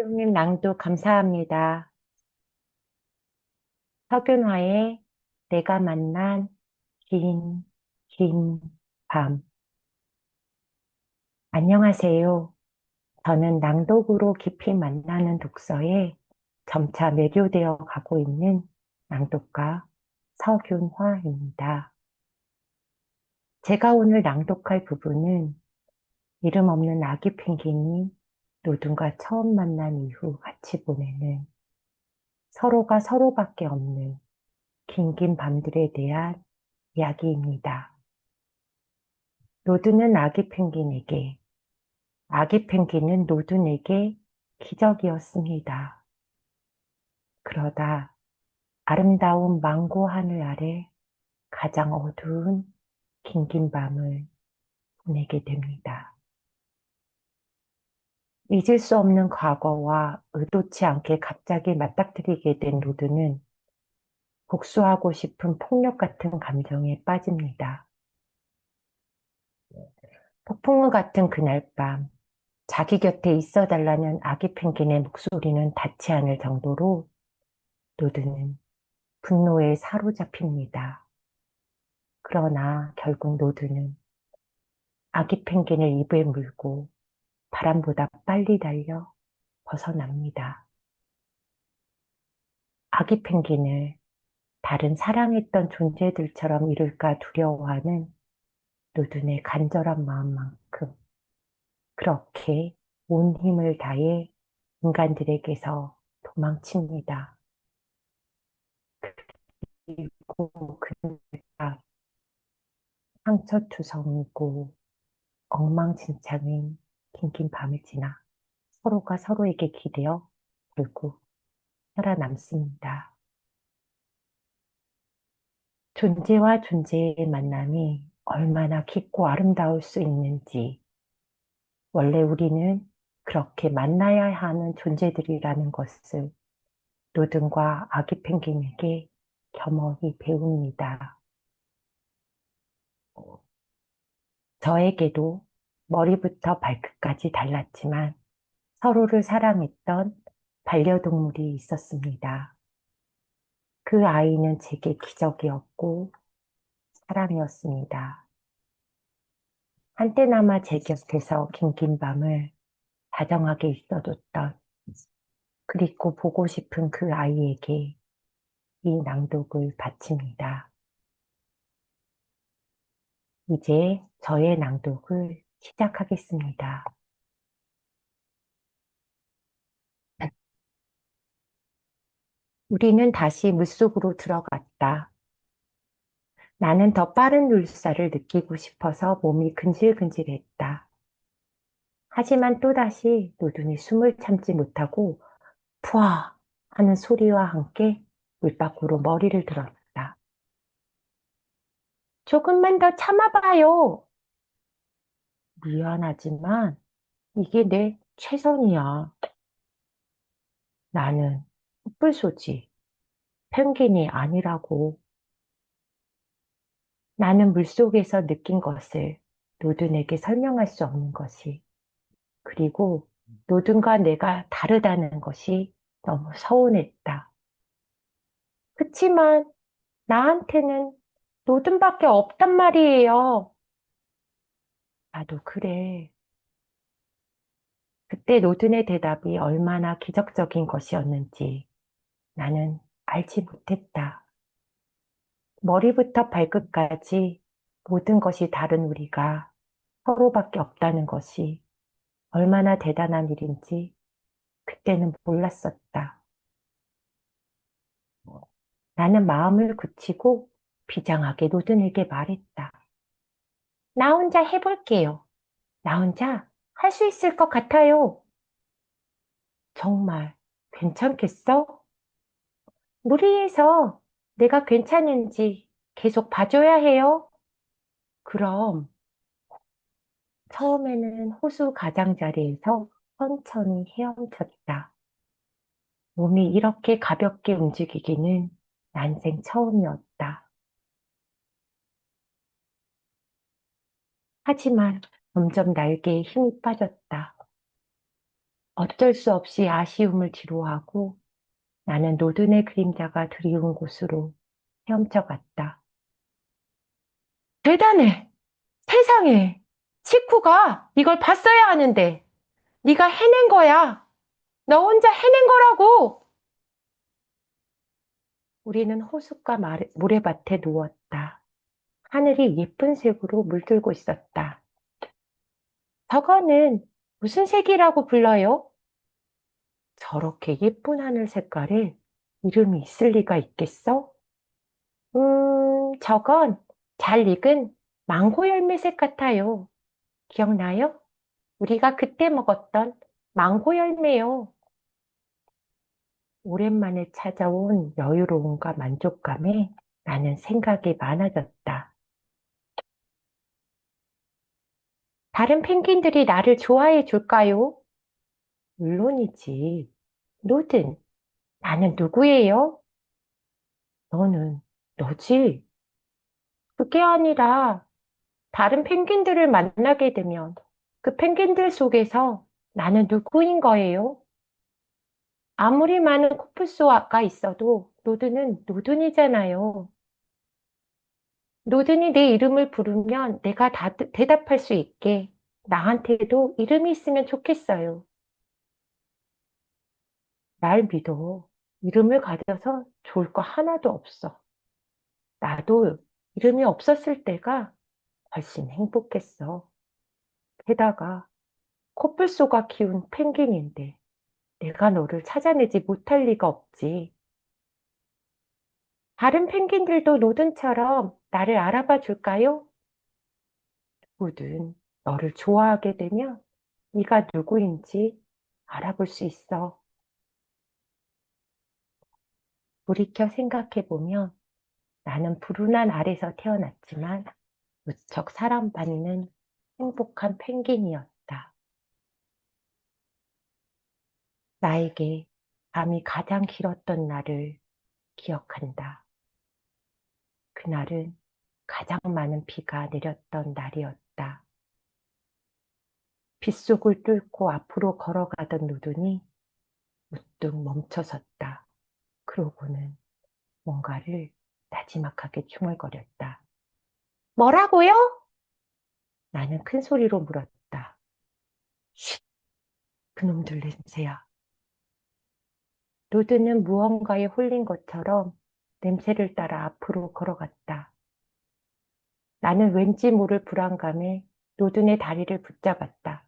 선생님 낭독 감사합니다. 석윤화의 내가 만난 긴, 긴 밤. 안녕하세요. 저는 낭독으로 깊이 만나는 독서에 점차 매료되어 가고 있는 낭독가 석윤화입니다. 제가 오늘 낭독할 부분은 이름 없는 아기 펭귄이 노둔과 처음 만난 이후 같이 보내는 서로가 서로밖에 없는 긴긴 밤들에 대한 이야기입니다. 노드는 아기 펭귄에게, 아기 펭귄은 노드에게 기적이었습니다. 그러다 아름다운 망고 하늘 아래 가장 어두운 긴긴 밤을 보내게 됩니다. 잊을 수 없는 과거와 의도치 않게 갑자기 맞닥뜨리게 된 노드는 복수하고 싶은 폭력 같은 감정에 빠집니다. 폭풍우 같은 그날 밤, 자기 곁에 있어 달라는 아기 펭귄의 목소리는 닿지 않을 정도로 노드는 분노에 사로잡힙니다. 그러나 결국 노드는 아기 펭귄을 입에 물고 바람보다 빨리 달려 벗어납니다. 아기 펭귄을 다른 사랑했던 존재들처럼 잃을까 두려워하는 노든의 간절한 마음만큼 그렇게 온 힘을 다해 인간들에게서 도망칩니다. 그리고 그가 상처투성이고 엉망진창인 긴긴 밤을 지나 서로가 서로에게 기대어 결국 살아남습니다. 존재와 존재의 만남이 얼마나 깊고 아름다울 수 있는지, 원래 우리는 그렇게 만나야 하는 존재들이라는 것을 노든과 아기 펭귄에게 겸허히 배웁니다. 저에게도 머리부터 발끝까지 달랐지만 서로를 사랑했던 반려동물이 있었습니다. 그 아이는 제게 기적이었고 사랑이었습니다. 한때나마 제 곁에서 긴긴 밤을 다정하게 있어줬던 그리고 보고 싶은 그 아이에게 이 낭독을 바칩니다. 이제 저의 낭독을 시작하겠습니다. 우리는 다시 물속으로 들어갔다. 나는 더 빠른 물살을 느끼고 싶어서 몸이 근질근질했다. 하지만 또다시 노둔이 숨을 참지 못하고 푸아 하는 소리와 함께 물밖으로 머리를 들었다. 조금만 더 참아봐요. 미안하지만 이게 내 최선이야. 나는 흑불소지, 펭귄이 아니라고. 나는 물속에서 느낀 것을 노든에게 설명할 수 없는 것이, 그리고 노든과 내가 다르다는 것이 너무 서운했다. 그치만 나한테는 노든밖에 없단 말이에요. 나도 그래. 그때 노든의 대답이 얼마나 기적적인 것이었는지 나는 알지 못했다. 머리부터 발끝까지 모든 것이 다른 우리가 서로밖에 없다는 것이 얼마나 대단한 일인지 그때는 몰랐었다. 나는 마음을 굳히고 비장하게 노든에게 말했다. 나 혼자 해볼게요. 나 혼자 할 수 있을 것 같아요. 정말 괜찮겠어? 무리해서 내가 괜찮은지 계속 봐줘야 해요. 그럼 처음에는 호수 가장자리에서 천천히 헤엄쳤다. 몸이 이렇게 가볍게 움직이기는 난생 처음이었다. 하지만 점점 날개에 힘이 빠졌다. 어쩔 수 없이 아쉬움을 뒤로하고 나는 노든의 그림자가 드리운 곳으로 헤엄쳐 갔다. 대단해! 세상에! 식구가 이걸 봤어야 하는데 네가 해낸 거야. 너 혼자 해낸 거라고! 우리는 호숫가 모래밭에 누웠다. 하늘이 예쁜 색으로 물들고 있었다. 저거는 무슨 색이라고 불러요? 저렇게 예쁜 하늘 색깔에 이름이 있을 리가 있겠어? 저건 잘 익은 망고 열매색 같아요. 기억나요? 우리가 그때 먹었던 망고 열매요. 오랜만에 찾아온 여유로움과 만족감에 나는 생각이 많아졌다. 다른 펭귄들이 나를 좋아해 줄까요? 물론이지. 노든, 나는 누구예요? 너는 너지. 그게 아니라 다른 펭귄들을 만나게 되면 그 펭귄들 속에서 나는 누구인 거예요? 아무리 많은 코뿔소가 있어도 노드는 노든이잖아요. 노든이 내 이름을 부르면 내가 대답할 수 있게 나한테도 이름이 있으면 좋겠어요. 날 믿어. 이름을 가져서 좋을 거 하나도 없어. 나도 이름이 없었을 때가 훨씬 행복했어. 게다가 코뿔소가 키운 펭귄인데 내가 너를 찾아내지 못할 리가 없지. 다른 펭귄들도 노든처럼 나를 알아봐 줄까요? 누구든 너를 좋아하게 되면 네가 누구인지 알아볼 수 있어. 돌이켜 생각해보면 나는 불운한 알에서 태어났지만 무척 사랑받는 행복한 펭귄이었다. 나에게 밤이 가장 길었던 날을 기억한다. 그날은 가장 많은 비가 내렸던 날이었다. 빗속을 뚫고 앞으로 걸어가던 누둔이 우뚝 멈춰섰다. 그러고는 뭔가를 나지막하게 중얼거렸다. 뭐라고요? 나는 큰 소리로 물었다. 쉿! 그놈들 냄새야. 누드는 무언가에 홀린 것처럼 냄새를 따라 앞으로 걸어갔다. 나는 왠지 모를 불안감에 노든의 다리를 붙잡았다.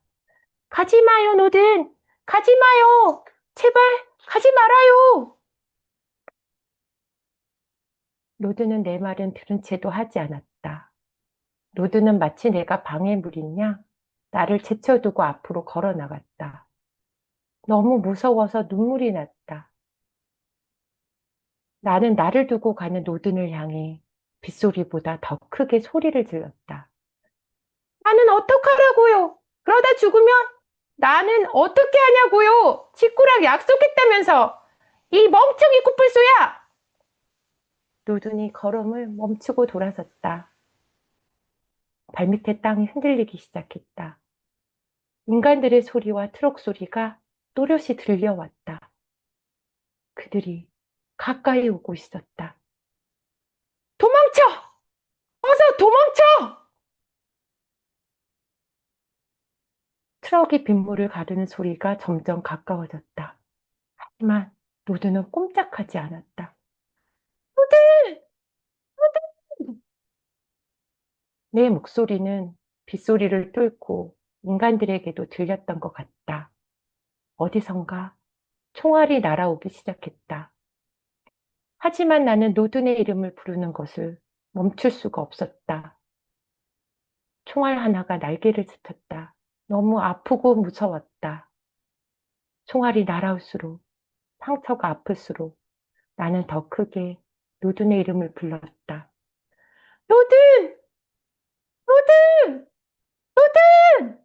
가지 마요, 노든! 가지 마요! 제발 가지 말아요! 노드는 내 말은 들은 채도 하지 않았다. 노드는 마치 내가 방해물인 양 나를 제쳐두고 앞으로 걸어 나갔다. 너무 무서워서 눈물이 났다. 나는 나를 두고 가는 노든을 향해 빗소리보다 더 크게 소리를 질렀다. 나는 어떡하라고요? 그러다 죽으면 나는 어떻게 하냐고요? 직구랑 약속했다면서. 이 멍청이 코뿔소야! 노든이 걸음을 멈추고 돌아섰다. 발밑에 땅이 흔들리기 시작했다. 인간들의 소리와 트럭 소리가 또렷이 들려왔다. 그들이 가까이 오고 있었다. 도망쳐! 어서 도망쳐! 트럭이 빗물을 가르는 소리가 점점 가까워졌다. 하지만 노드는 꼼짝하지 않았다. 노드! 노드! 내 목소리는 빗소리를 뚫고 인간들에게도 들렸던 것 같다. 어디선가 총알이 날아오기 시작했다. 하지만 나는 노든의 이름을 부르는 것을 멈출 수가 없었다. 총알 하나가 날개를 스쳤다. 너무 아프고 무서웠다. 총알이 날아올수록 상처가 아플수록 나는 더 크게 노든의 이름을 불렀다. 노든! 노든! 노든!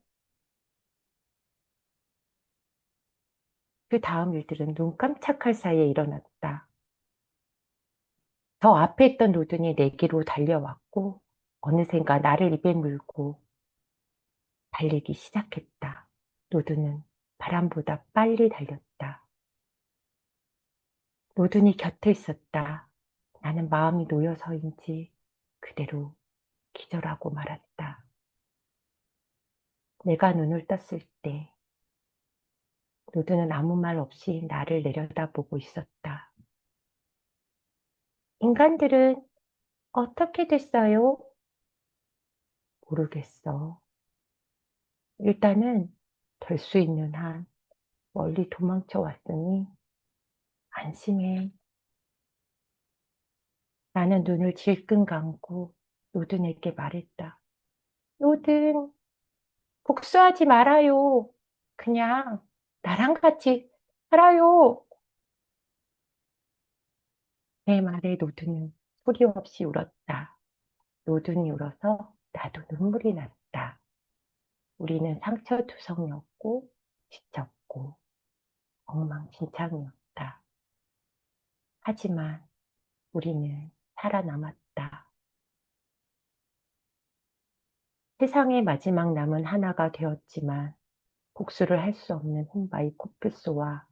그 다음 일들은 눈 깜짝할 사이에 일어났다. 저 앞에 있던 노든이 내게로 달려왔고 어느샌가 나를 입에 물고 달리기 시작했다. 노든은 바람보다 빨리 달렸다. 노든이 곁에 있었다. 나는 마음이 놓여서인지 그대로 기절하고 말았다. 내가 눈을 떴을 때 노드는 아무 말 없이 나를 내려다보고 있었다. 인간들은 어떻게 됐어요? 모르겠어. 일단은 될 수 있는 한 멀리 도망쳐 왔으니 안심해. 나는 눈을 질끈 감고 노든에게 말했다. 노든, 복수하지 말아요. 그냥 나랑 같이 살아요. 내 말에 노든은 소리 없이 울었다. 노든이 울어서 나도 눈물이 났다. 우리는 상처투성이었고 지쳤고 엉망진창이었다. 하지만 우리는 살아남았다. 세상의 마지막 남은 하나가 되었지만 복수를 할 수 없는 홈바이 코뿔소와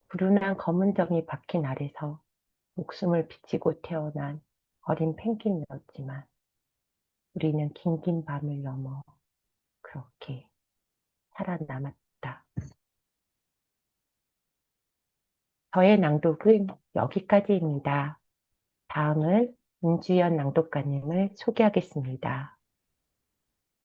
불운한 검은덩이 박힌 아래서 목숨을 비치고 태어난 어린 펭귄이었지만 우리는 긴긴 밤을 넘어 그렇게 살아남았다. 저의 낭독은 여기까지입니다. 다음은 윤주연 낭독가님을 소개하겠습니다.